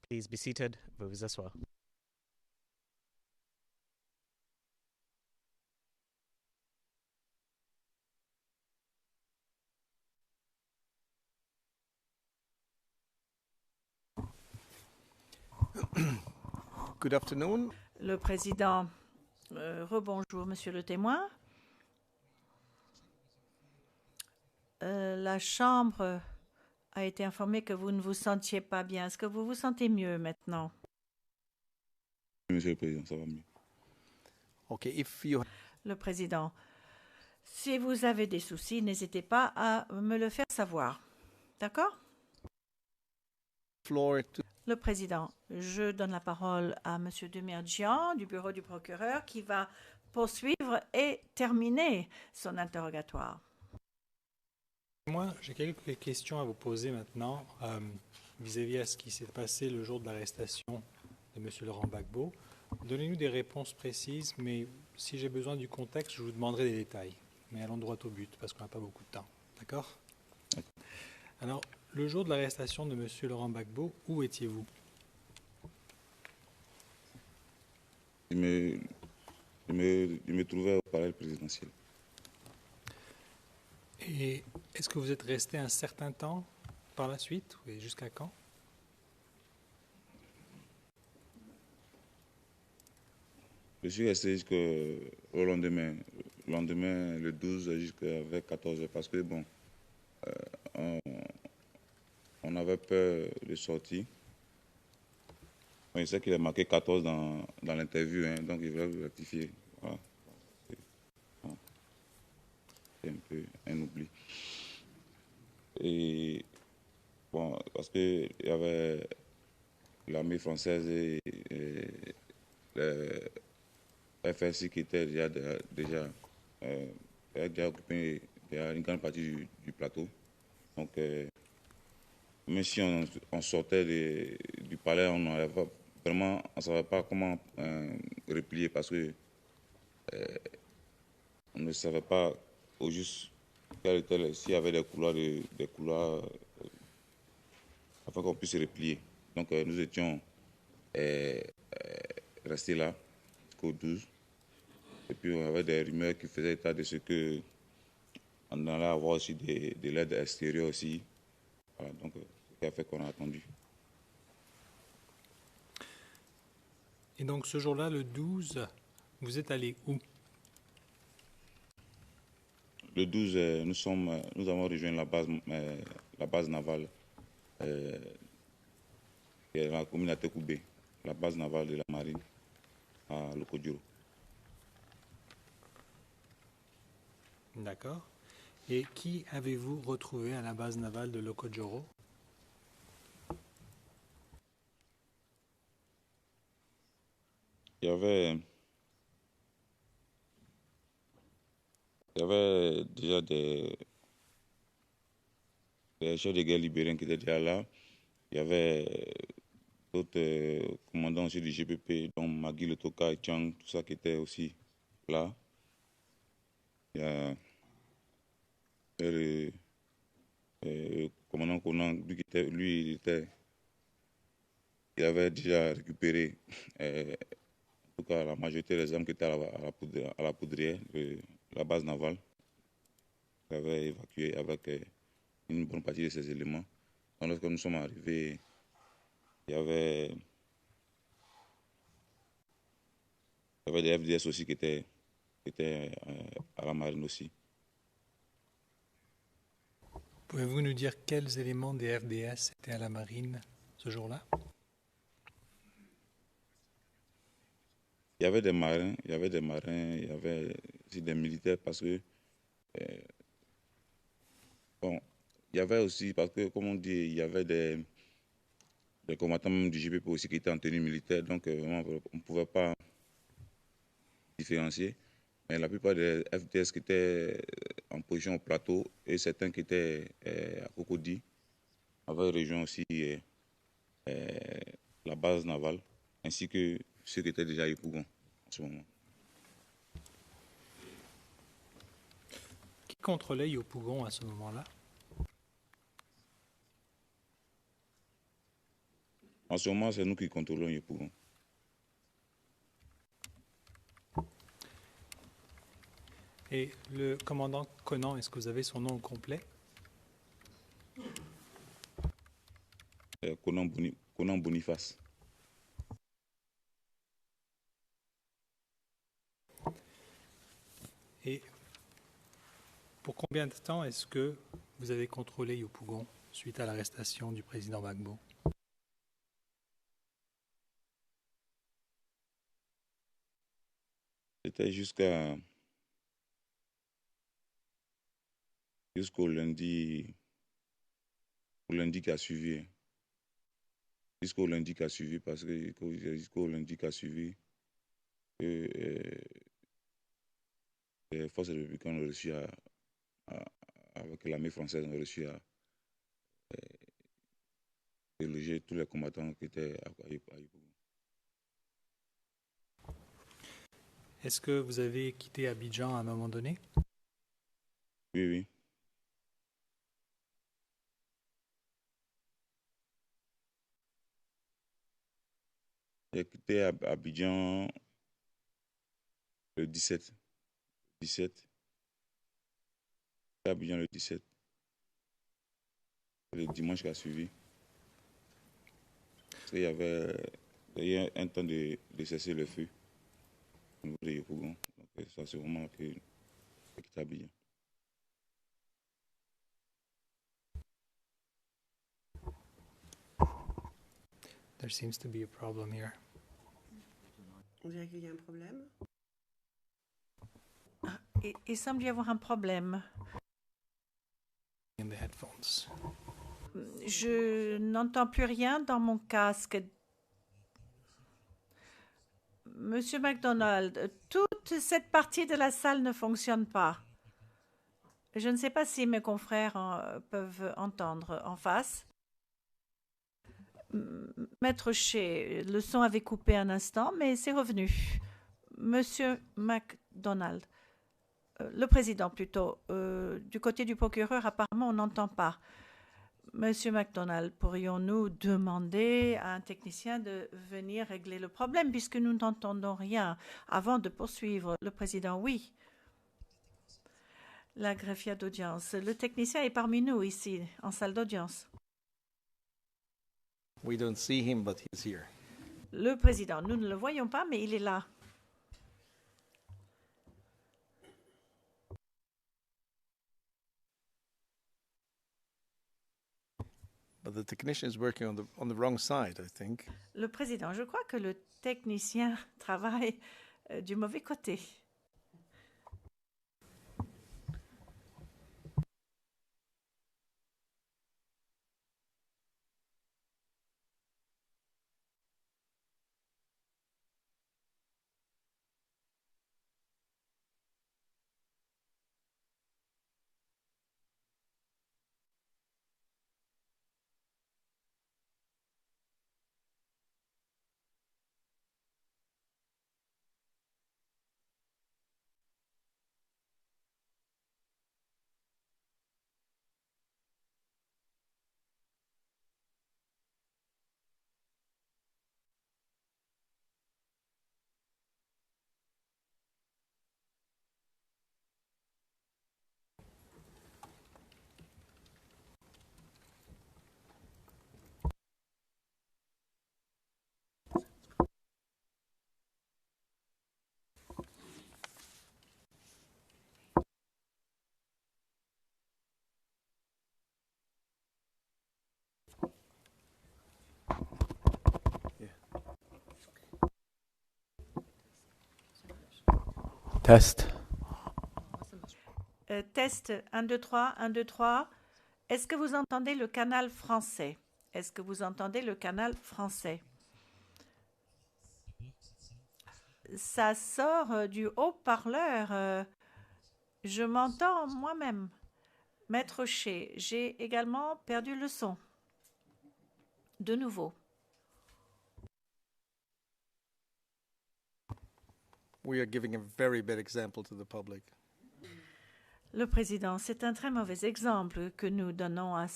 Please be seated. Veuillez vous asseoir. Good afternoon. Le président, rebonjour, monsieur le témoin. La Chambre a été informée que vous ne vous sentiez pas bien. Est-ce que vous vous sentez mieux maintenant? Monsieur le Président, ça va mieux. Okay, if you Le président, si vous avez des soucis, n'hésitez pas à me le faire savoir. D'accord? floor to Le président, je donne la parole à monsieur Demirjian du bureau du procureur qui va poursuivre et terminer son interrogatoire. Moi, j'ai quelques questions à vous poser maintenant vis-à-vis à ce qui s'est passé le jour de l'arrestation de M. Laurent Gbagbo. Donnez-nous des réponses précises, mais si j'ai besoin du contexte, je vous demanderai des détails. Mais allons droit au but, parce qu'on n'a pas beaucoup de temps. D'accord? Alors, le jour de l'arrestation de M. Laurent Gbagbo, où étiez-vous? Je me trouvais au palais présidentiel. Et est-ce que vous êtes resté un certain temps par la suite? Et jusqu'à quand? Je suis resté jusqu'au lendemain. Le lendemain, le 12, jusqu'à 14 heures, parce que, bon, on avait peur de sortir. Je sais qu'il a marqué 14 dans l'interview, hein, donc il va le rectifier. Voilà. C'est un peu un oubli. Et bon, parce qu'il y avait l'armée française et le FSI qui était déjà occupé une grande partie du plateau. Donc, même si on sortait du palais, on ne savait pas comment replier parce que on ne savait pas au juste s'il y avait des couloirs afin qu'on puisse replier. Donc nous étions restés là jusqu'au 12. Et puis on avait des rumeurs qui faisaient état de ce que on allait avoir aussi de l'aide extérieure aussi. Voilà, donc ce qui a fait qu'on a attendu. Et donc ce jour-là, le 12, vous êtes allé où? Le 12, nous avons rejoint la base navale qui est dans la commune d'Atekoubé, la base navale de la marine à Lokodjoro. D'accord. Et qui avez-vous retrouvé à la base navale de Lokodjoro? Il y avait déjà des chefs de guerre libériens qui étaient déjà là. Il y avait d'autres commandants aussi du GPP, dont Magui Lotoka et Chang, tout ça qui était aussi là. Il y a le commandant Konan, il avait déjà récupéré en tout cas la majorité des armes qui étaient à la poudrière de la base navale. Il avait évacué avec une bonne partie de ces éléments. Donc, lorsque nous sommes arrivés, il y avait des FDS aussi qui étaient à la marine aussi. Pouvez-vous nous dire quels éléments des FDS étaient à la marine ce jour-là? Il y avait des marins, il y avait aussi des militaires parce que bon, il y avait aussi, parce que comme on dit, il y avait des combattants même du GPP aussi qui étaient en tenue militaire, donc on ne pouvait pas différencier. Mais la plupart des FDS qui étaient en position au plateau et certains qui étaient à Cocody avaient rejoint aussi la base navale, ainsi que ceux qui étaient déjà à Yopougon en ce moment. Qui contrôlait Yopougon à ce moment-là? En ce moment, c'est nous qui contrôlons Yopougon. Et le commandant Conan, est-ce que vous avez son nom complet? Conan Boniface. Et pour combien de temps est-ce que vous avez contrôlé Yopougon suite à l'arrestation du président Gbagbo? C'était jusqu'au lundi qui a suivi. Jusqu'au lundi qui a suivi, parce que jusqu'au lundi qui a suivi, les forces républicaines ont réussi avec l'armée française, ont réussi à déloger tous les combattants qui étaient à Yopougon. Est-ce que vous avez quitté Abidjan à un moment donné? Oui, oui. J'ai quitté Abidjan le 17. 17. Abidjan le 17. Le dimanche qui a suivi. Parce qu'il y avait un temps de cesser le feu au niveau de Yopougon. Donc ça, c'est vraiment que j'ai quitté Abidjan. There seems to be a problem here. On dirait qu'il y a un problème. Il semble y avoir un problème. In the headphones. Je n'entends plus rien dans mon casque. Monsieur MacDonald, toute cette partie de la salle ne fonctionne pas. Je ne sais pas si mes confrères peuvent entendre en face. Maître Shea, le son avait coupé un instant, mais c'est revenu. Monsieur MacDonald, le président plutôt, du côté du procureur, apparemment on n'entend pas. Monsieur MacDonald, pourrions-nous demander à un technicien de venir régler le problème puisque nous n'entendons rien avant de poursuivre? Le président, oui. La greffière d'audience. Le technicien est parmi nous ici, en salle d'audience. We don't see him, but he's here. Le président, nous ne le voyons pas, mais il est là. But the technician is working on the wrong side, I think. Le président, je crois que le technicien travaille du mauvais côté. Test. Test 1, 2, 3, 1, 2, 3. Est-ce que vous entendez le canal français? Est-ce que vous entendez le canal français? Ça sort du haut-parleur. Je m'entends moi-même. Maître Shea, j'ai également perdu le son. De nouveau. We are giving a very bad example to the public. Le président, c'est un très mauvais exemple que nous donnons à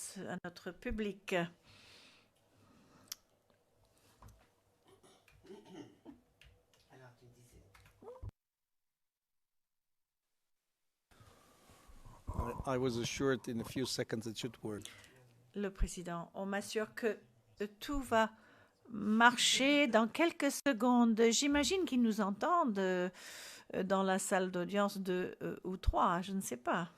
notre public. I was assured in a few seconds it should work. Le président, on m'assure que tout va marcher dans quelques secondes. J'imagine qu'ils nous entendent dans la salle d'audience 2 ou 3, je ne sais pas.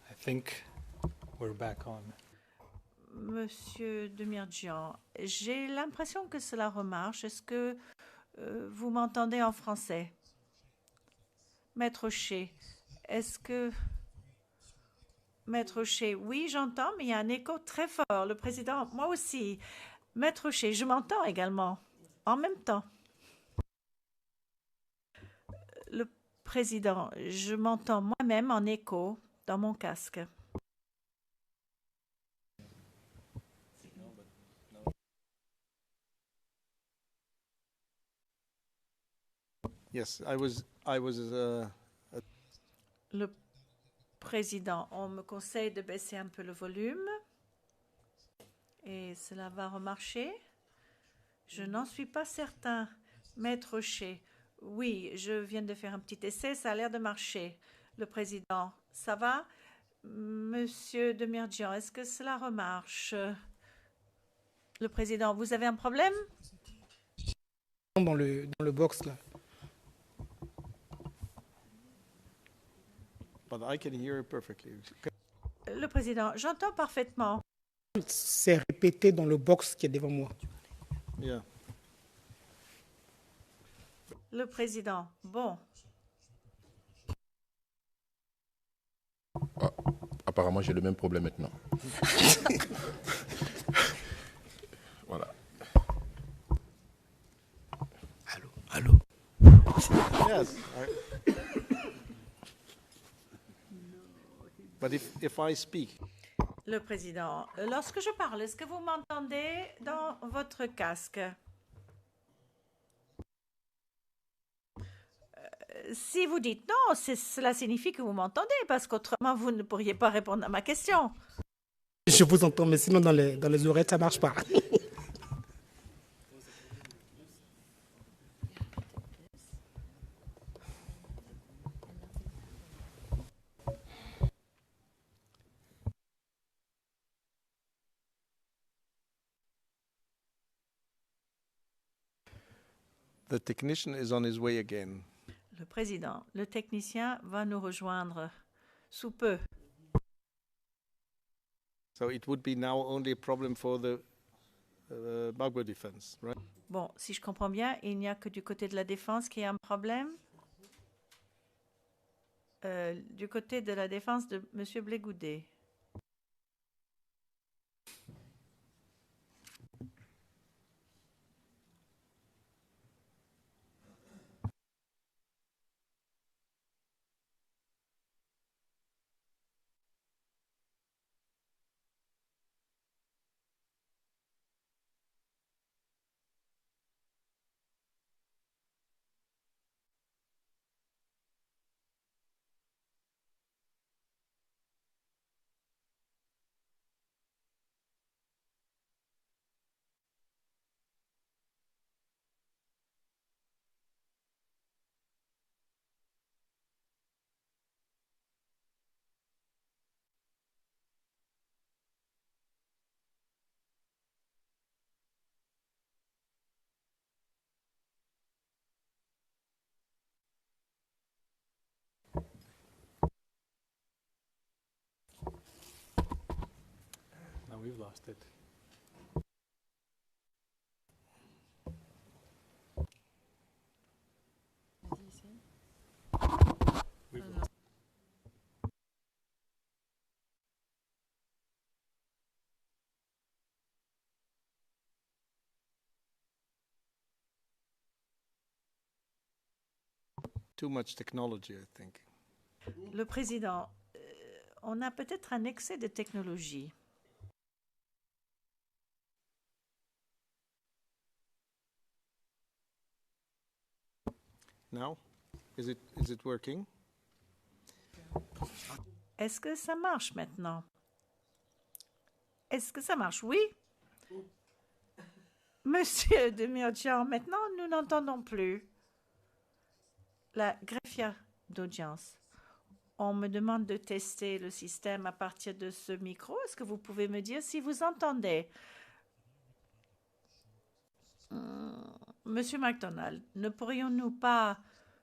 I think we're back on. Monsieur Demirjian, j'ai l'impression que cela remarche. Est-ce que vous m'entendez en français? Maître Shea, est-ce que... Maître Shea, oui, j'entends, mais il y a un écho très fort. Le président, moi aussi. Maître Shea, je m'entends également, en même temps. Le président, je m'entends moi-même en écho dans mon casque. Yes, I was. Le président, on me conseille de baisser un peu le volume et cela va remarcher. Je n'en suis pas certain. Maître Shea, oui, je viens de faire un petit essai, ça a l'air de marcher. Le président, ça va? Monsieur Demirjian, est-ce que cela remarche? Le président, vous avez un problème? Dans le box là. But I can hear it perfectly. Le président, j'entends parfaitement. C'est répété dans le box qui est devant moi. Yeah. Le président, bon. Ah, apparemment, j'ai le même problème maintenant. Voilà. Allô, allô. Yes. But if I speak, Le président, lorsque je parle, est-ce que vous m'entendez dans votre casque? Si vous dites non, cela signifie que vous m'entendez, parce qu'autrement, vous ne pourriez pas répondre à ma question. Je vous entends, mais sinon dans les oreilles, ça ne marche pas. the technician is on his way again. Le président, le technicien va nous rejoindre sous peu. So it would be now only a problem for the Bagbo defense, right? Bon, si je comprends bien, il n'y a que du côté de la défense qu'il y a un problème. Du côté de la défense de M. Blégoudet. Now we've lost it. We've lost. Too much technology, I think. Le président, on a peut-être un excès de technologie. now? Is it working? Est-ce que ça marche maintenant? Est-ce que ça marche? Oui. Monsieur Demirjian, maintenant nous n'entendons plus. La greffière d'audience. On me demande de tester le système à partir de ce micro. Est-ce que vous pouvez me dire si vous entendez? Monsieur MacDonald, ne pourrions-nous pas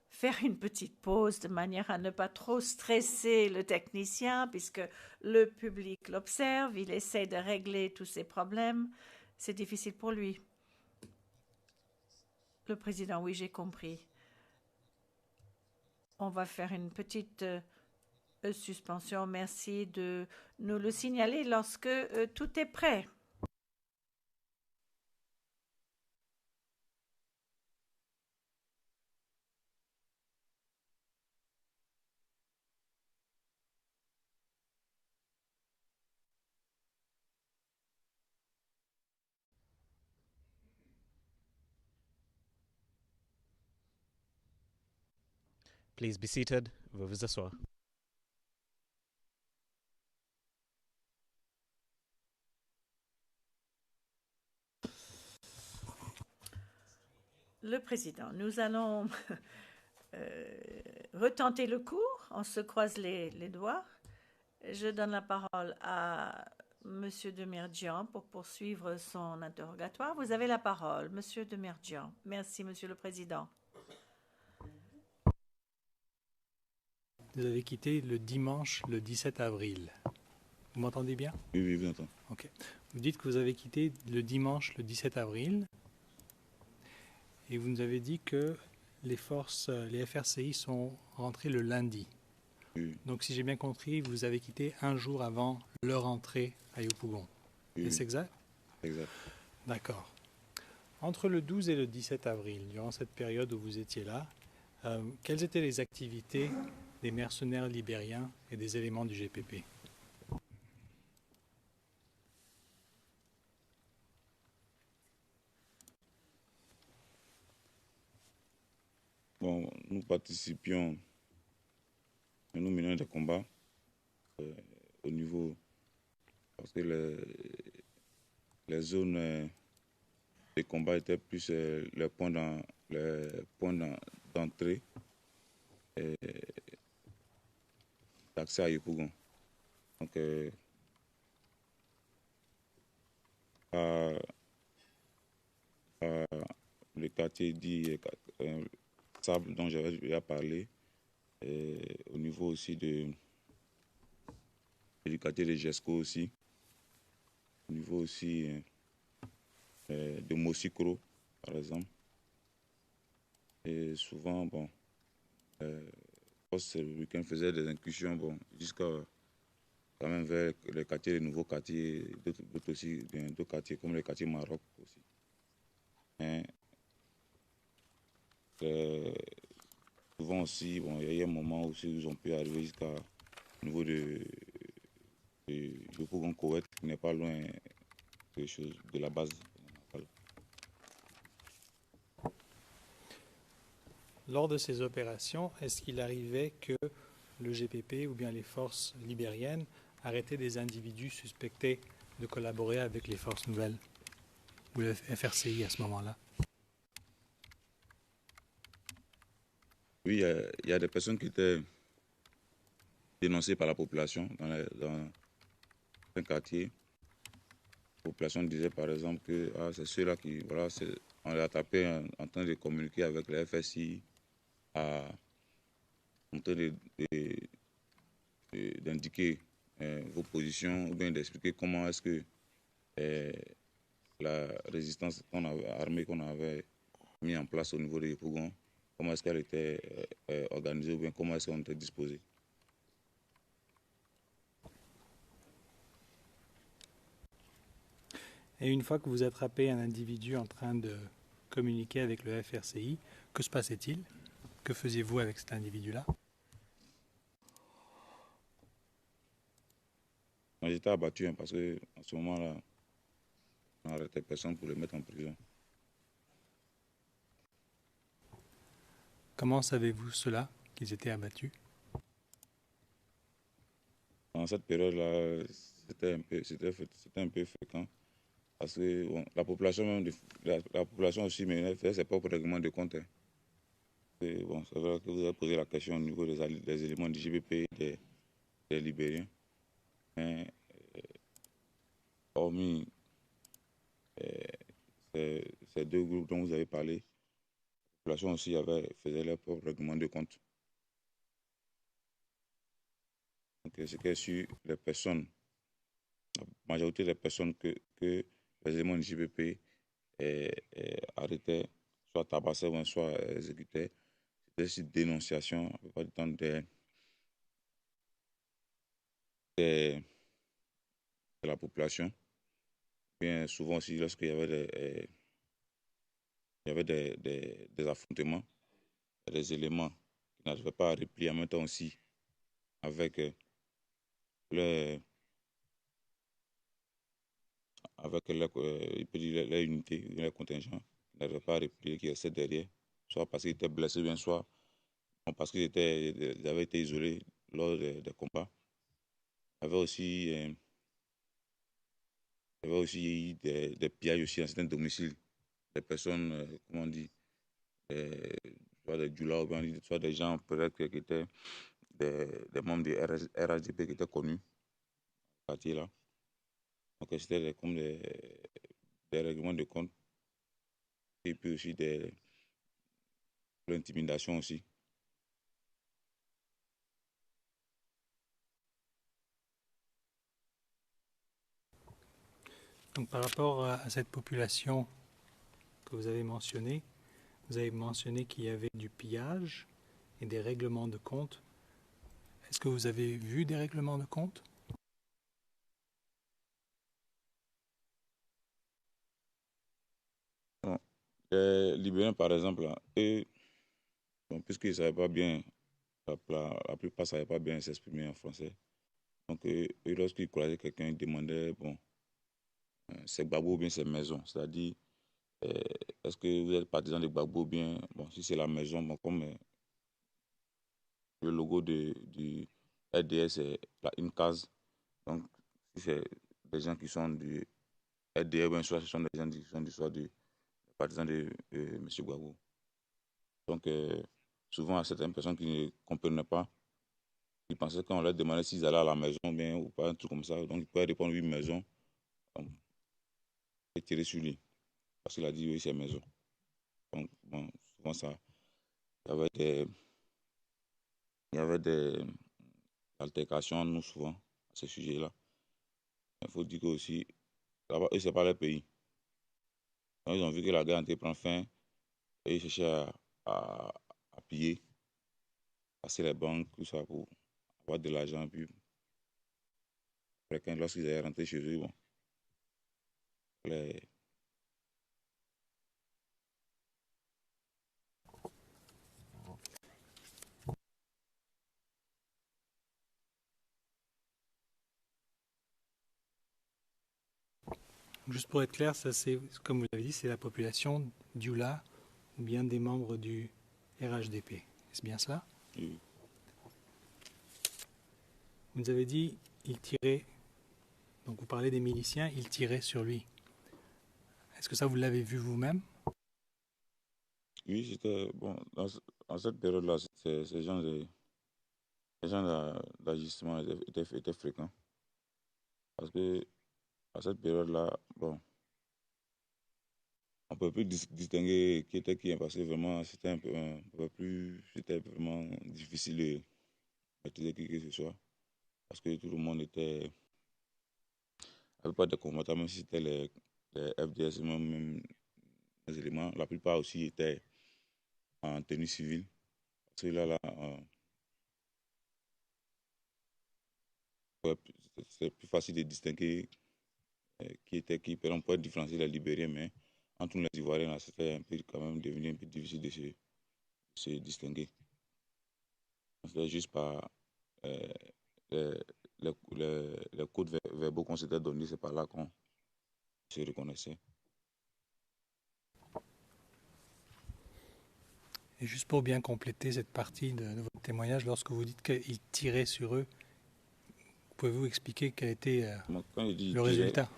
faire une petite pause de manière à ne pas trop stresser le technicien puisque le public l'observe, il essaie de régler tous ses problèmes. C'est difficile pour lui. Le président, oui, j'ai compris. On va faire une petite suspension. Merci de nous le signaler lorsque tout est prêt. Please be seated. Veuillez vous asseoir. Le président, nous allons retenter le cours. On se croise les doigts. Je donne la parole à Monsieur Demirjian pour poursuivre son interrogatoire. Vous avez la parole, Monsieur Demirjian. Merci, Monsieur le Président. Vous avez quitté le dimanche, le 17 avril. Vous m'entendez bien? Oui, oui, je vous entends. Ok. Vous dites que vous avez quitté le dimanche, le 17 avril. Et vous nous avez dit que les FRCI sont rentrés le lundi. Oui. Donc, si j'ai bien compris, vous avez quitté un jour avant leur entrée à Yopougon. Oui, Est-ce exact? Exact. D'accord. Entre le 12 et le 17 avril, durant cette période où vous étiez là, quelles étaient les activités des mercenaires libériens et des éléments du GPP? Bon, nous participions, nous menions des combats au niveau, parce que les zones de combat étaient plus les points d'entrée d'accès à Yopougon. Donc, le quartier dit Sable dont j'avais déjà parlé, au niveau aussi du quartier de Jesco aussi, au niveau aussi de Mosikro, par exemple. Et souvent, bon, le week-end faisait des incursions, bon, jusqu'à quand même vers les quartiers, les nouveaux quartiers, d'autres aussi, d'autres quartiers comme le quartier Maroc aussi. Mais, souvent aussi, bon, il y a eu un moment aussi où ils ont pu arriver jusqu'au niveau de Yopougon Koweït, qui n'est pas loin de la base. Lors de ces opérations, est-ce qu'il arrivait que le GPP ou bien les forces libériennes arrêtaient des individus suspectés de collaborer avec les forces nouvelles ou le FRCI à ce moment-là? Oui, il y a des personnes qui étaient dénoncées par la population dans un quartier. La population disait par exemple que c'est ceux-là qui, voilà, on les a tapés en train de communiquer avec le FSI, en train d'indiquer vos positions ou bien d'expliquer comment est-ce que la résistance armée qu'on avait mis en place au niveau de Yopougon, comment est-ce qu'elle était organisée ou bien comment est-ce qu'on était disposé. Et une fois que vous attrapez un individu en train de communiquer avec le FRCI, que se passait-il? Que faisiez-vous avec cet individu-là? J'étais abattu parce qu'à ce moment-là, on n'arrêtait personne pour le mettre en prison. Comment savez-vous cela, qu'ils étaient abattus? Dans cette période-là, c'était un peu fréquent. Parce que bon, la population même, la population aussi, mais fait ses propres règlements de compte. Hein. Et bon, c'est vrai que vous avez posé la question au niveau des éléments du GBP et des Libériens. Mais hormis ces deux groupes dont vous avez parlé, la population aussi faisait leur propre règlement de compte. Donc, ce qui est sur les personnes, la majorité des personnes que les éléments du GBP arrêtaient, soit tabassaient, soit exécutaient, c'était sur dénonciation, à peu près du temps de la population. Bien souvent aussi, lorsqu'il y avait des affrontements, des éléments qui n'arrivaient pas à replier en même temps aussi avec les unités, les contingents qui n'arrivaient pas à replier, qui restaient derrière, soit parce qu'ils étaient blessés, bien soit parce qu'ils avaient été isolés lors des combats. Il y avait aussi des pillages aussi dans certains domiciles, des personnes, comment on dit, soit des djoulas, soit des gens peut-être qui étaient des membres du RHDP qui étaient connus, dans ce quartier-là. Donc c'était comme des règlements de compte et puis aussi de l'intimidation aussi. Donc, par rapport à cette population que vous avez mentionné qu'il y avait du pillage et des règlements de compte. Est-ce que vous avez vu des règlements de compte? Bon, les Libériens, par exemple, là, eux, bon, puisqu'ils ne savaient pas bien, la plupart ne savaient pas bien s'exprimer en français. Donc, eux, lorsqu'ils croisaient quelqu'un, ils demandaient, bon, c'est Gbagbo ou bien c'est maison. C'est-à-dire, euh, est-ce que vous êtes partisan de Gbagbo ou bien, bon, si c'est la maison, bon, comme le logo du RDS, c'est une case. Donc, si c'est des gens qui sont du RDS, bien soit ce sont des gens qui sont du partisans de M. Gbagbo. Donc, souvent, à certaines personnes qui ne comprenaient pas, ils pensaient qu'on leur demandait s'ils allaient à la maison bien, ou pas, un truc comme ça. Donc, ils pouvaient répondre oui, maison. Donc, et tirer sur lui. Parce qu'il a dit oui, c'est maison. Donc, bon, souvent, ça, il y avait des altercations, nous, souvent, à ce sujet-là. Il faut dire que aussi, là-bas, eux, c'est pas leur pays. Donc, ils ont vu que la guerre était prend fin et ils cherchaient à piller, passer les banques, tout ça, pour avoir de l'argent. Puis, après, lorsqu'ils allaient rentrer chez eux, bon, les... Juste pour être clair, ça c'est, comme vous l'avez dit, c'est la population d'Ioula ou bien des membres du RHDP. C'est bien cela? Oui. Vous nous avez dit, il tirait, donc vous parlez des miliciens, il tirait sur lui. Est-ce que ça vous l'avez vu vous-même? Oui, c'était bon. Dans cette période-là, ces gens d'agissement étaient fréquents. Parce que à cette période-là, bon, on ne peut plus distinguer qui était qui, parce que vraiment, c'était un peu plus, c'était vraiment difficile de maîtriser qui que ce soit. Parce que tout le monde avait pas de combattants, même si c'était les FDS, même les éléments. La plupart aussi étaient en tenue civile. Parce que là, c'est plus facile de distinguer qui était qui. On peut différencier les Libériens, mais entre nous, les Ivoiriens, c'était un peu, quand même devenu un peu difficile de se distinguer. C'était juste par les, les codes verbaux qu'on s'était donnés, c'est par là qu'on se reconnaissait. Et juste pour bien compléter cette partie de votre témoignage, lorsque vous dites qu'il tirait sur eux, pouvez-vous expliquer quel était Quand il dit le tirer, résultat?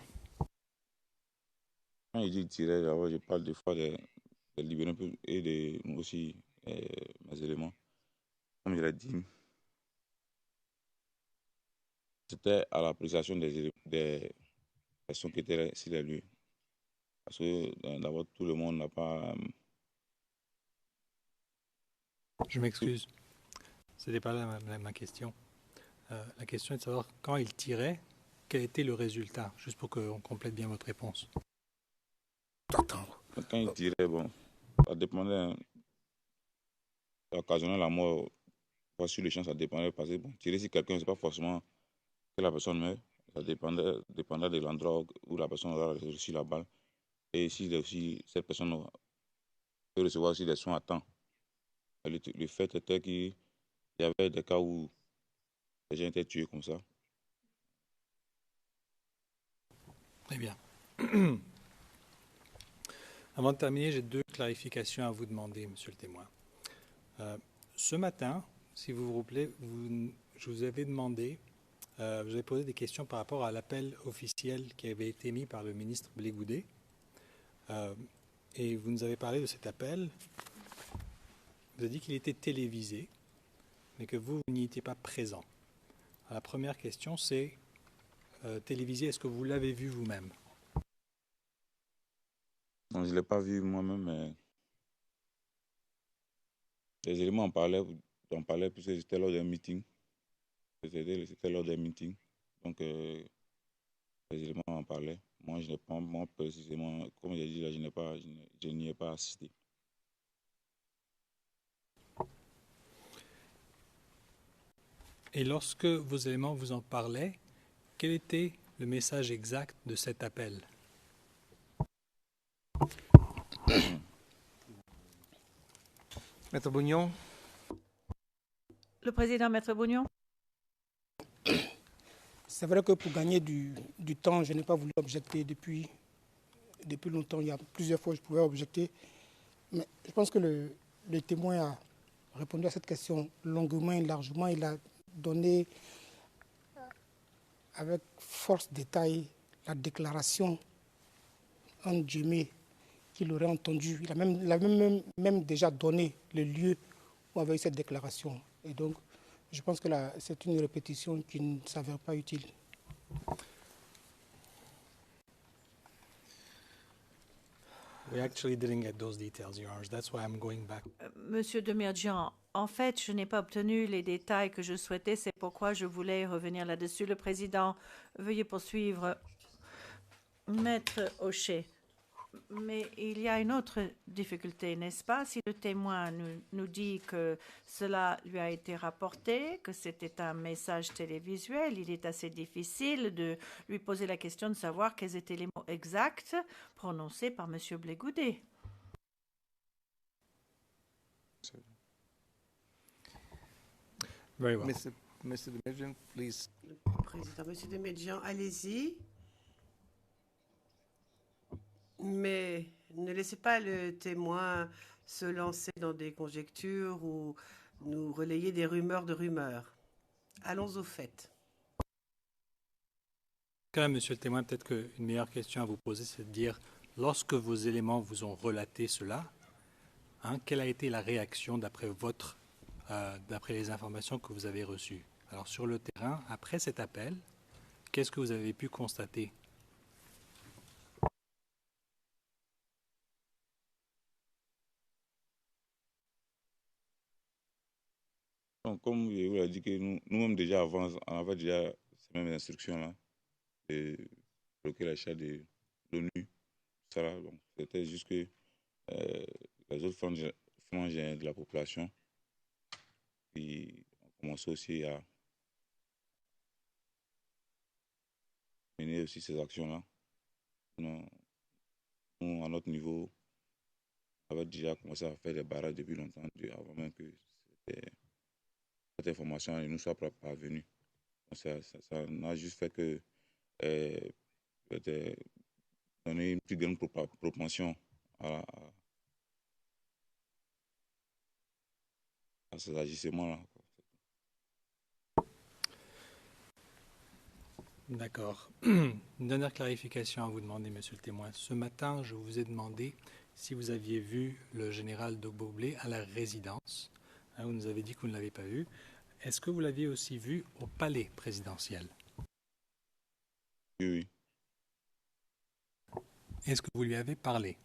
quand il dit tirer, d'abord, je parle des fois des libéraux et aussi mes éléments. Comme je l'ai dit, c'était à l'appréciation des personnes qui étaient sur les lieux. Parce que d'abord, tout le monde n'a pas. Je m'excuse. Ce n'était pas là ma question. La question est de savoir quand il tirait, quel était le résultat, juste pour qu'on complète bien votre réponse. Quand il tirait, bon, ça dépendait. Hein. Ça occasionnait la mort. Pas sur les champs, ça dépendait. Parce que bon, tirer sur quelqu'un, c'est pas forcément que la personne meurt. Ça dépendait de l'endroit où la personne aura reçu la balle. Et si aussi, cette personne peut recevoir aussi des soins à temps. Le fait était qu'il y avait des cas où les gens étaient tués comme ça. Très bien. Avant de terminer, j'ai 2 clarifications à vous demander, monsieur le témoin. Ce matin, si vous vous rappelez, je vous avais demandé, vous avez posé des questions par rapport à l'appel officiel qui avait été émis par le ministre Blé Goudet. Et vous nous avez parlé de cet appel. Vous avez dit qu'il était télévisé, mais que vous n'y étiez pas présent. Alors, la première question, c'est télévisé, est-ce que vous l'avez vu vous-même? Non, je ne l'ai pas vu moi-même, mais les éléments en parlaient puisque c'était lors d'un meeting. C'était lors d'un meeting. Donc, les éléments en parlaient. Moi, je n'ai pas, moi précisément, comme j'ai dit là, je n'y ai pas assisté. Et lorsque vos éléments vous en parlaient, quel était le message exact de cet appel? Maître Bougnon. Le président, Maître Bougnon. C'est vrai que pour gagner du temps, je n'ai pas voulu objecter depuis longtemps. Il y a plusieurs fois que je pouvais objecter. Mais je pense que le témoin a répondu à cette question longuement et largement. Il a donné avec force détail la déclaration en guillemets qu'il aurait entendu. Il a même déjà donné le lieu où avait eu cette déclaration. Et donc, je pense que là, c'est une répétition qui ne s'avère pas utile. We actually didn't get those details, Your Honor. That's why I'm going back. Monsieur Demirjian, en fait, je n'ai pas obtenu les détails que je souhaitais. C'est pourquoi je voulais revenir là-dessus. Le président, veuillez poursuivre. Maître Hochet. Mais il y a une autre difficulté, n'est-ce pas? Si le témoin nous dit que cela lui a été rapporté, que c'était un message télévisuel, il est assez difficile de lui poser la question de savoir quels étaient les mots exacts prononcés par M. Blé Goudet. Very well. Mr. Demirjian, please. Président, Monsieur Demirjian, allez-y. Mais ne laissez pas le témoin se lancer dans des conjectures ou nous relayer des rumeurs de rumeurs. Allons au fait. Monsieur le témoin, peut-être qu'une meilleure question à vous poser, c'est de dire, lorsque vos éléments vous ont relaté cela, quelle a été la réaction d'après les informations que vous avez reçues? Alors sur le terrain, après cet appel, qu'est-ce que vous avez pu constater? Donc, comme je vous l'ai dit, que nous-mêmes déjà avant, on avait déjà ces mêmes instructions-là, de bloquer l'achat de l'ONU. Donc, c'était juste que les autres franges de la population qui ont commencé aussi à mener aussi ces actions-là. Nous, à notre niveau, on avait déjà commencé à faire des barrages depuis longtemps, avant même que cette information ne nous soit pas parvenue. Ça n'a juste fait que donner une plus grande propension à à ces agissements-là. D'accord. Une dernière clarification à vous demander, monsieur le témoin. Ce matin, je vous ai demandé si vous aviez vu le général Dogboblé à la résidence. Hein, vous nous avez dit que vous ne l'avez pas vu. Est-ce que vous l'aviez aussi vu au palais présidentiel? Oui, oui. Est-ce que vous lui avez parlé?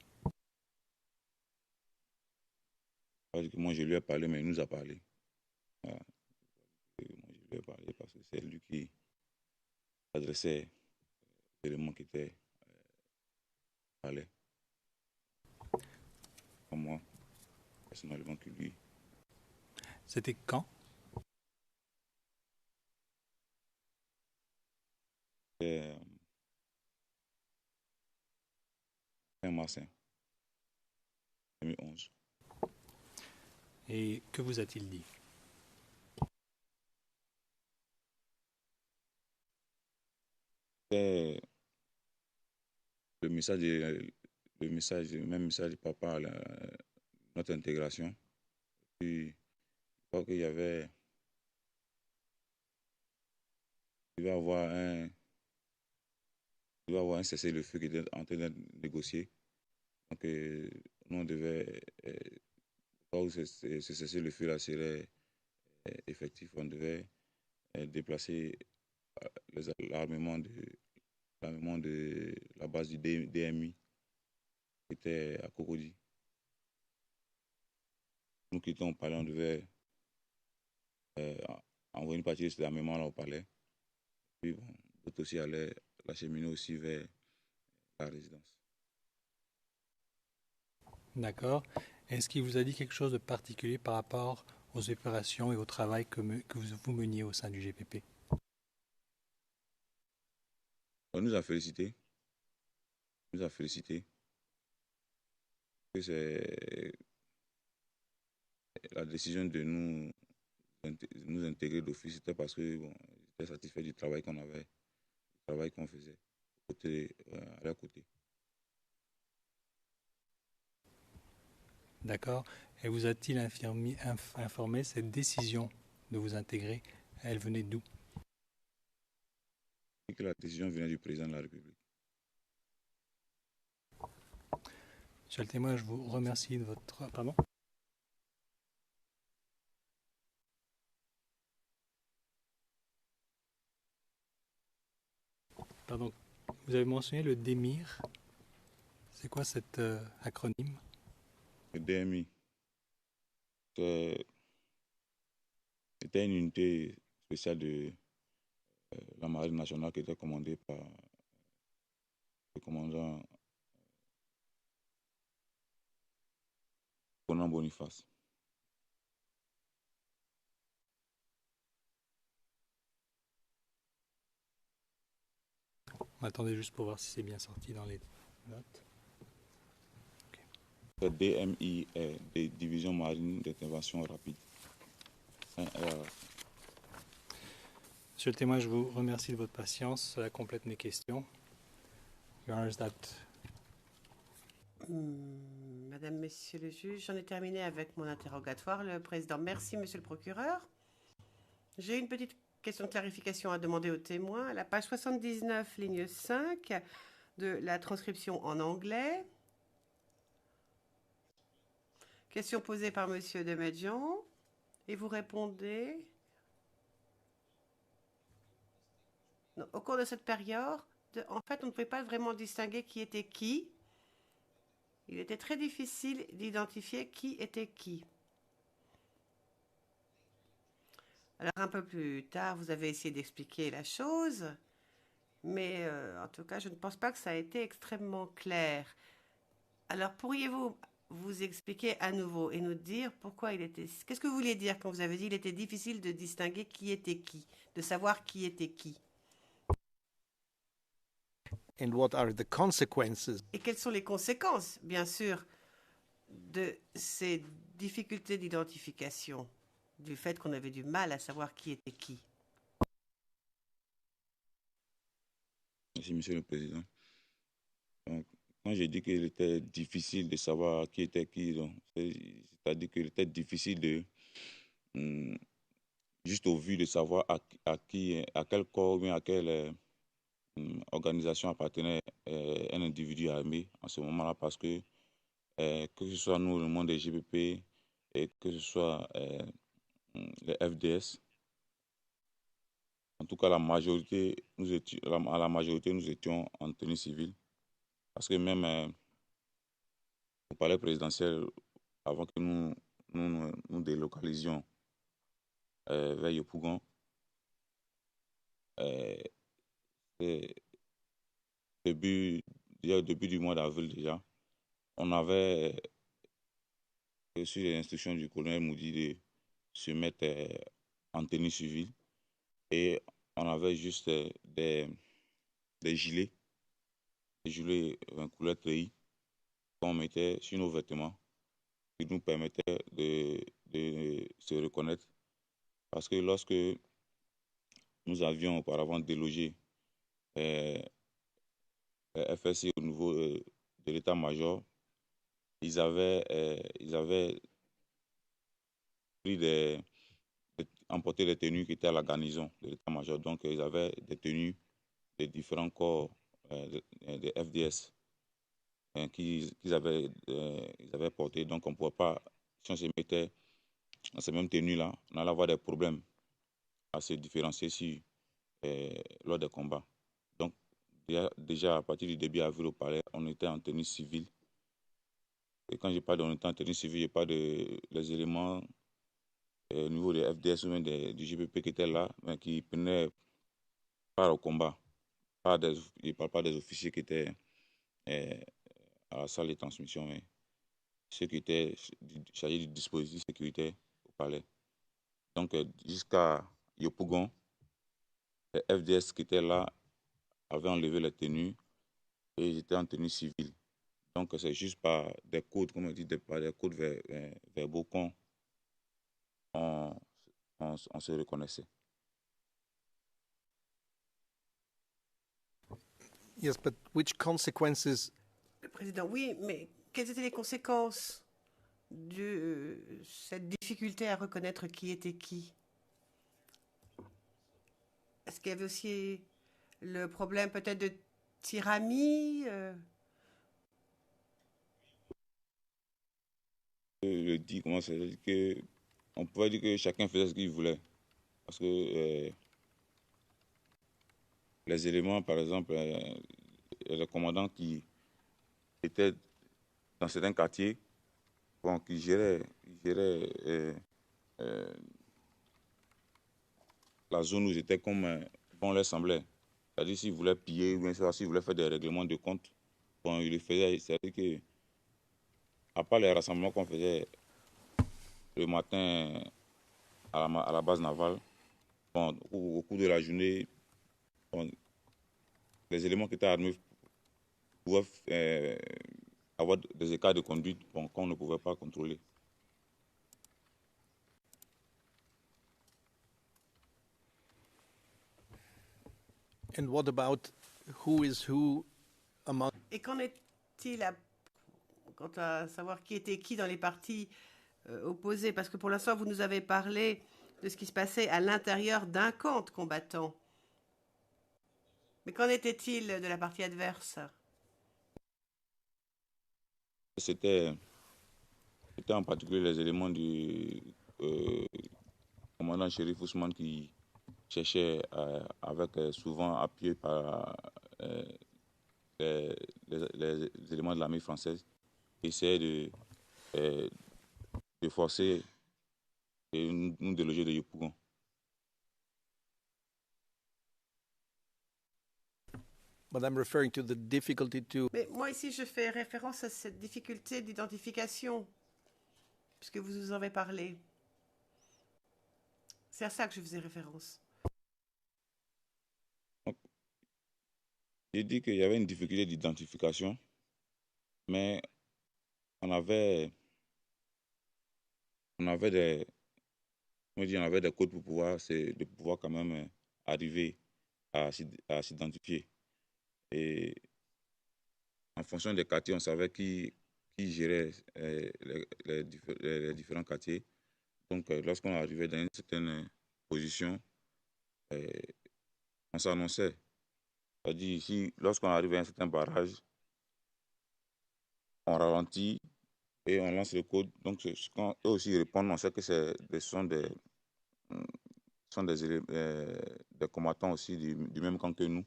Parce que moi, je lui ai parlé, mais il nous a parlé. Voilà. Et moi, je lui ai parlé parce que c'est lui qui adressait les éléments qui étaient palais. Pas moi, personnellement, que lui. C'était quand? C'était fin mars 2011. Et que vous a-t-il dit? C'était le message, le même message du papa à notre intégration. Puis, je crois qu'il y avait, il va y avoir un cessez-le-feu qui était en train d'être négocié. Donc, nous, on devait, pas où ce cessez-le-feu-là serait effectif, on devait déplacer l'armement de la base du DMI qui était à Cocody. Nous qui étions au palais, on devait envoyer une partie de cet armement là au palais. Puis bon, d'autres aussi allaient l'acheminer aussi vers la résidence. D'accord. Est-ce qu'il vous a dit quelque chose de particulier par rapport aux opérations et au travail que vous meniez au sein du GPP? On nous a félicité. Il nous a félicité. Que c'est la décision de nous intégrer d'office, c'était parce que bon, j'étais satisfait du travail qu'on avait, du travail qu'on faisait à leur côté. D'accord. Et vous a-t-il informé cette décision de vous intégrer? Elle venait d'où? Et que la décision venait du président de la République. Monsieur le témoin, je vous remercie de votre... Pardon? Pardon. Vous avez mentionné le DEMIR. C'est quoi cet acronyme? Le DMI, c'était une unité spéciale de la Marine nationale qui était commandée par le commandant Conan Boniface. Attendez juste pour voir si c'est bien sorti dans les notes. Le DMI est des divisions marines d'intervention rapide. Monsieur le témoin, je vous remercie de votre patience. Cela complète mes questions. Your Honor, is that... Madame, Messieurs les juges, j'en ai terminé avec mon interrogatoire. Le président, merci, Monsieur le procureur. J'ai une petite question de clarification à demander aux témoins. À la page 79, ligne 5 de la transcription en anglais. Question posée par Monsieur Demedjian. Et vous répondez... Non, au cours de cette période, en fait, on ne pouvait pas vraiment distinguer qui était qui. Il était très difficile d'identifier qui était qui. Alors, un peu plus tard, vous avez essayé d'expliquer la chose, mais en tout cas, je ne pense pas que ça a été extrêmement clair. Alors, pourriez-vous vous expliquer à nouveau et nous dire pourquoi il était... Qu'est-ce que vous vouliez dire quand vous avez dit qu'il était difficile de distinguer qui était qui, de savoir qui était qui? And what are the consequences? Et quelles sont les conséquences, bien sûr, de ces difficultés d'identification, du fait qu'on avait du mal à savoir qui était qui? Merci, Monsieur le Président. Donc, quand j'ai dit qu'il était difficile de savoir qui était qui, c'est-à-dire qu'il était difficile juste au vu de savoir à quel corps ou bien à quelle organisation appartenait un individu armé en ce moment-là, parce que ce soit nous, le monde des GBP, et que ce soit les FDS, en tout cas, la majorité, à la majorité, nous étions en tenue civile. Parce que même au palais présidentiel, avant que nous délocalisions vers Yopougon, début du mois d'avril déjà, on avait reçu les instructions du colonel Moudi de se mettre en tenue civile et on avait juste des gilets, couleur treillis qu'on mettait sur nos vêtements qui nous permettaient de se reconnaître. Parce que lorsque nous avions auparavant délogé FSI au niveau de l'état-major, ils avaient emporté des tenues qui étaient à la garnison de l'état-major. Donc, ils avaient des tenues des différents corps des FDS qu'ils avaient porté. Donc, on ne pouvait pas, si on se mettait dans ces mêmes tenues-là, on allait avoir des problèmes à se différencier lors des combats. Donc, déjà, à partir du début avril au palais, on était en tenue civile. Et quand je parle d'on était en tenue civile, je parle des éléments au niveau des FDS ou même du GPP qui étaient là, mais qui prenaient part au combat. Je ne parle pas des officiers qui étaient à la salle de transmission, mais ceux qui étaient chargés du dispositif de sécurité au palais. Donc, jusqu'à Yopougon, les FDS qui étaient là avaient enlevé les tenues et ils étaient en tenue civile. Donc, c'est juste par des codes, comme on dit, par des codes verbaux qu'on se reconnaissait. Yes, but which consequences? Le président, oui, mais quelles étaient les conséquences de cette difficulté à reconnaître qui était qui? Est-ce qu'il y avait aussi le problème peut-être de tyrannie Je dis comment ça veut dire que on pouvait dire que chacun faisait ce qu'il voulait. Parce que les éléments, par exemple, les commandants qui étaient dans certains quartiers, bon, qui géraient la zone où j'étais comme bon leur semblait. C'est-à-dire s'ils voulaient piller ou bien s'ils voulaient faire des règlements de compte, bon, ils le faisaient. C'est-à-dire que, à part les rassemblements qu'on faisait le matin à la base navale, bon, au cours de la journée, bon, les éléments qui étaient armés pouvaient avoir des écarts de conduite qu'on ne pouvait pas contrôler. And what about who is who among? Et qu'en est-il quant à savoir qui était qui dans les partis opposés? Parce que pour l'instant, vous nous avez parlé de ce qui se passait à l'intérieur d'un camp de combattants. Mais qu'en était-il de la partie adverse? C'était en particulier les éléments du commandant Chérif Ousmane qui cherchait, avec souvent appuyé par les éléments de l'armée française, essayaient de forcer et nous déloger de Yopougon. But I'm referring to the difficulty to. Mais moi ici, je fais référence à cette difficulté d'identification, puisque vous nous en avez parlé. C'est à ça que je faisais référence. J'ai dit qu'il y avait une difficulté d'identification, mais on avait des codes pour pouvoir quand même arriver à s'identifier. Et en fonction des quartiers, on savait qui gérait les différents quartiers. Donc, lorsqu'on arrivait dans une certaine position, on s'annonçait. C'est-à-dire, ici, lorsqu'on arrive à un certain barrage, on ralentit et on lance le code. Donc, quand eux aussi répondent, on sait que ce sont des combattants aussi du même camp que nous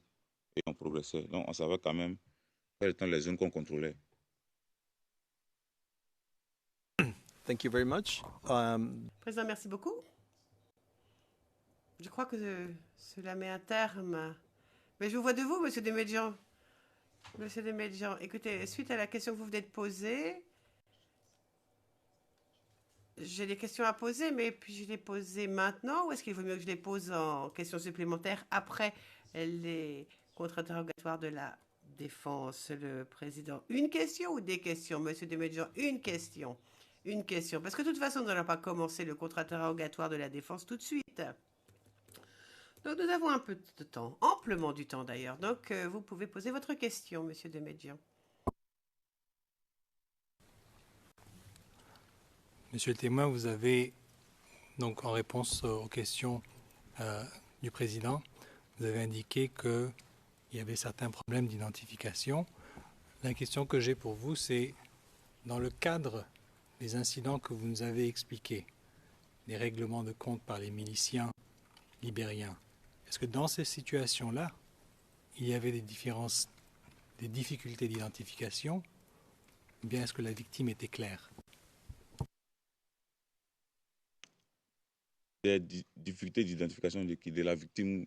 et on progressait. Donc, on savait quand même quelles étaient les zones qu'on contrôlait. Thank you very much. Président, merci beaucoup. Je crois que cela met un terme. Mais je vous vois de vous, Monsieur Desmédian. Monsieur Desmédian, écoutez, suite à la question que vous venez de poser, j'ai des questions à poser, mais puis-je les poser maintenant ou est-ce qu'il vaut mieux que je les pose en questions supplémentaires après les contre-interrogatoires de la défense, le président? Une question ou des questions, Monsieur Desmédian? Une question. Une question. Parce que de toute façon, nous n'allons pas commencer le contre-interrogatoire de la défense tout de suite. Donc nous avons un peu de temps, amplement du temps d'ailleurs. Donc vous pouvez poser votre question, Monsieur Desmédian. Monsieur le témoin, vous avez, donc en réponse aux questions du président, vous avez indiqué qu'il y avait certains problèmes d'identification. La question que j'ai pour vous, c'est dans le cadre des incidents que vous nous avez expliqués, les règlements de compte par les miliciens libériens, est-ce que dans ces situations-là, il y avait des difficultés d'identification, ou bien est-ce que la victime était claire? Des difficultés d'identification de la victime.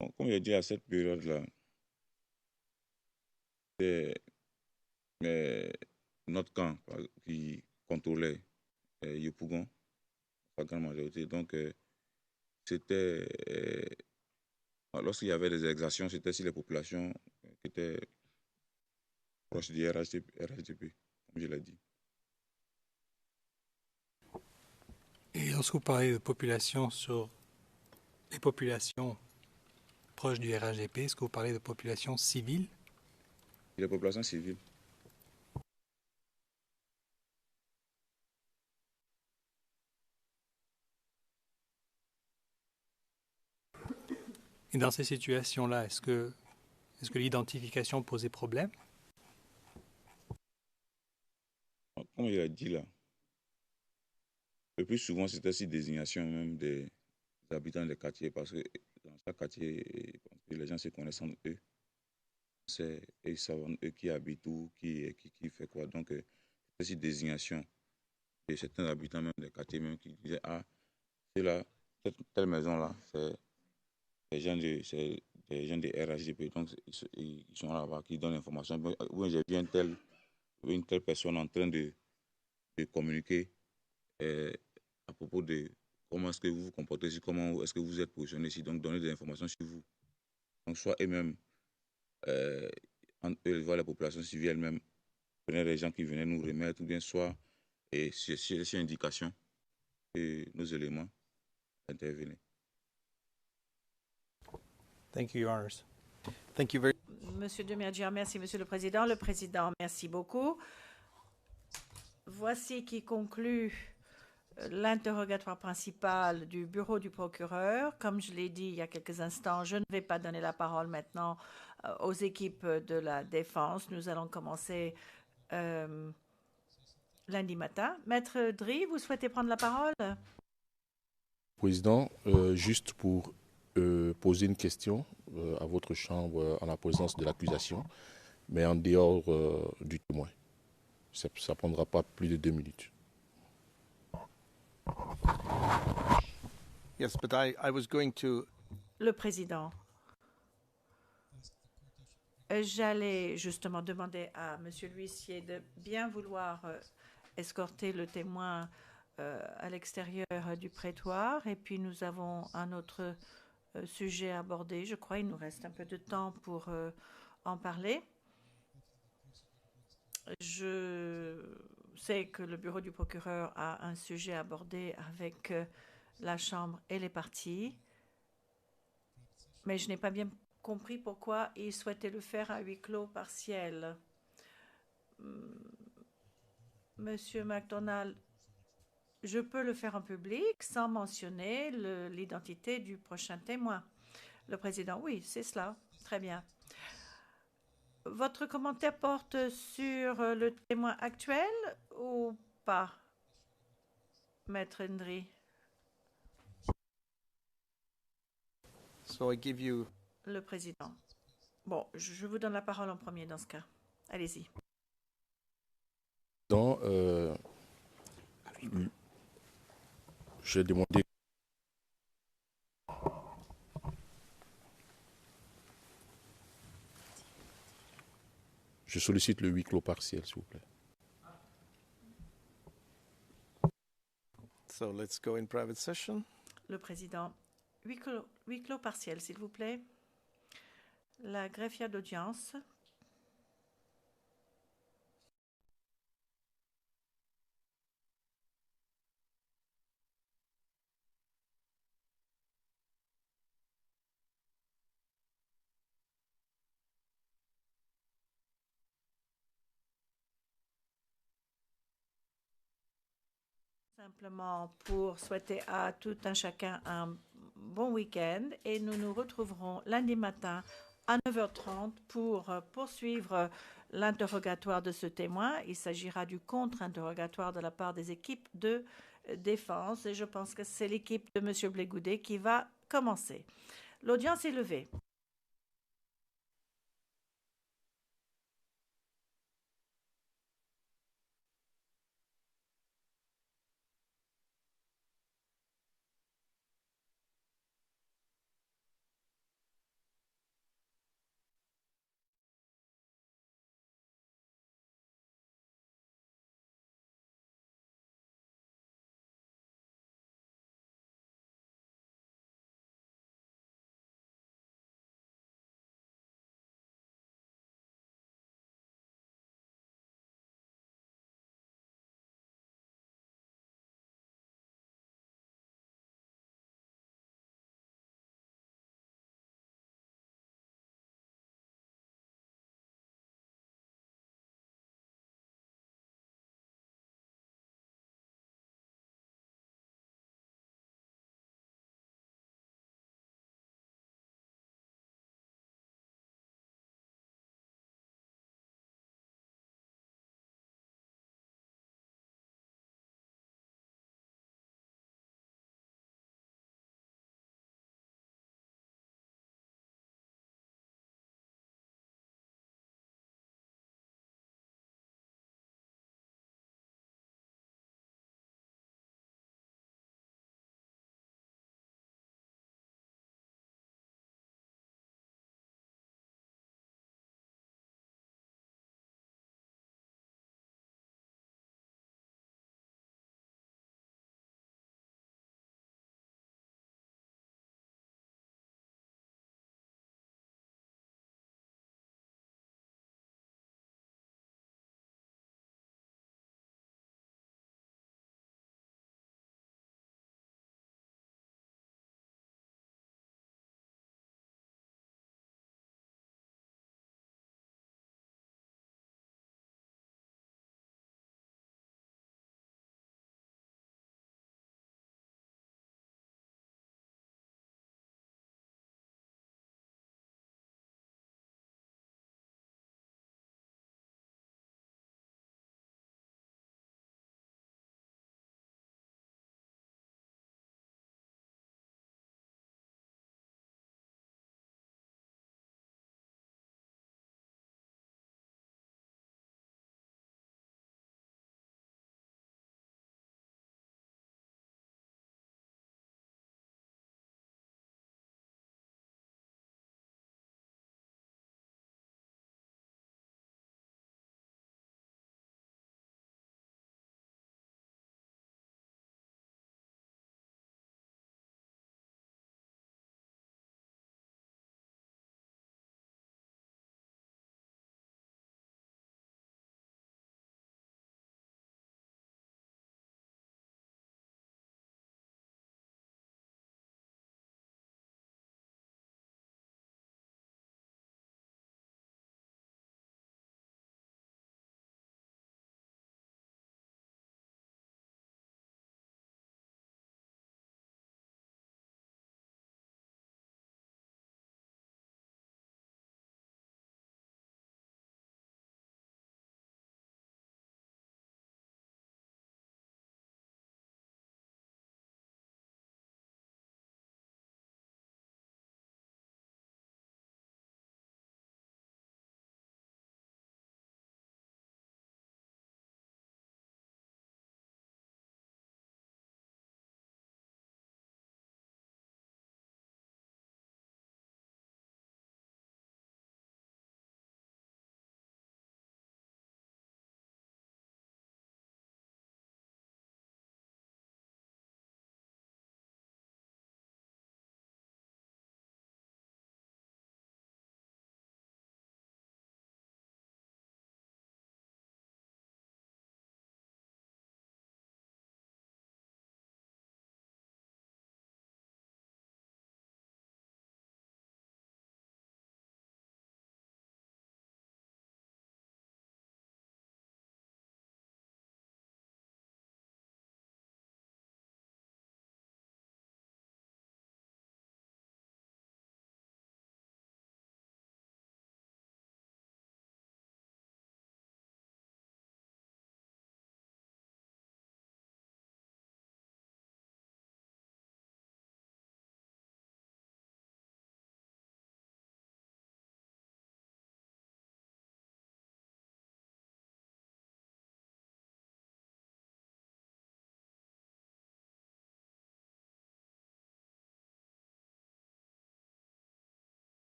Donc, comme je dis, à cette période-là, c'est notre camp qui contrôlait Yopougon, la grande majorité. Donc, c'était, lorsqu'il y avait des exactions, c'était sur les populations qui étaient proches du RHDP, comme je l'ai dit. Et lorsque vous parlez de population sur les populations proches du RHDP, est-ce que vous parlez de population civile? Les populations civiles. Et dans ces situations-là, est-ce que l'identification posait problème? Comme je l'ai dit là, le plus souvent, c'était aussi désignation même des habitants des quartiers, parce que dans chaque quartier, les gens se connaissent entre eux. Et ils savent eux qui habitent où, qui fait quoi. Donc, c'est aussi désignation de certains habitants même des quartiers même qui disaient, ah, c'est là, telle maison-là, c'est des gens des RHDP. Donc, ils sont là-bas, qui donnent l'information. Oui, j'ai vu une telle personne en train de communiquer à propos de comment est-ce que vous vous comportez ici, comment est-ce que vous êtes positionné ici, donc donner des informations sur vous. Donc, soit eux-mêmes, eux, voir la population civile elle-même, prenaient les gens qui venaient nous remettre, ou bien soit, et sur indication, et nos éléments intervenaient. Thank you, Your Honors. Thank you very Monsieur Desmédian, merci, Monsieur le Président. Le Président, merci beaucoup. Voici qui conclut l'interrogatoire principal du bureau du procureur. Comme je l'ai dit il y a quelques instants, je ne vais pas donner la parole maintenant aux équipes de la défense. Nous allons commencer lundi matin. Maître Dri, vous souhaitez prendre la parole? Président, juste pour poser une question à votre chambre en la présence de l'accusation, mais en dehors du témoin. Ça ne prendra pas plus de 2 minutes. Yes, but I was going to. Le Président. J'allais justement demander à Monsieur l'huissier de bien vouloir escorter le témoin à l'extérieur du prétoire. Et puis nous avons un autre sujet à aborder. Je crois qu'il nous reste un peu de temps pour en parler. Je sais que le bureau du procureur a un sujet à aborder avec la Chambre et les parties, mais je n'ai pas bien compris pourquoi il souhaitait le faire à huis clos partiel. Monsieur MacDonald, je peux le faire en public sans mentionner l'identité du prochain témoin. Le président, oui, c'est cela. Très bien. Votre commentaire porte sur le témoin actuel ou pas, Maître Ndri? So I give you Le président. Bon, je vous donne la parole en premier dans ce cas. Allez-y. Donc, j'ai demandé. Je sollicite le huis clos partiel, s'il vous plaît. So let's go in private session. Le président. Huis clos partiel, s'il vous plaît. La greffière d'audience. Simplement pour souhaiter à tout un chacun un bon week-end et nous nous retrouverons lundi matin à 9h30 pour poursuivre l'interrogatoire de ce témoin. Il s'agira du contre-interrogatoire de la part des équipes de défense et je pense que c'est l'équipe de M. Blégoudet qui va commencer. L'audience est levée.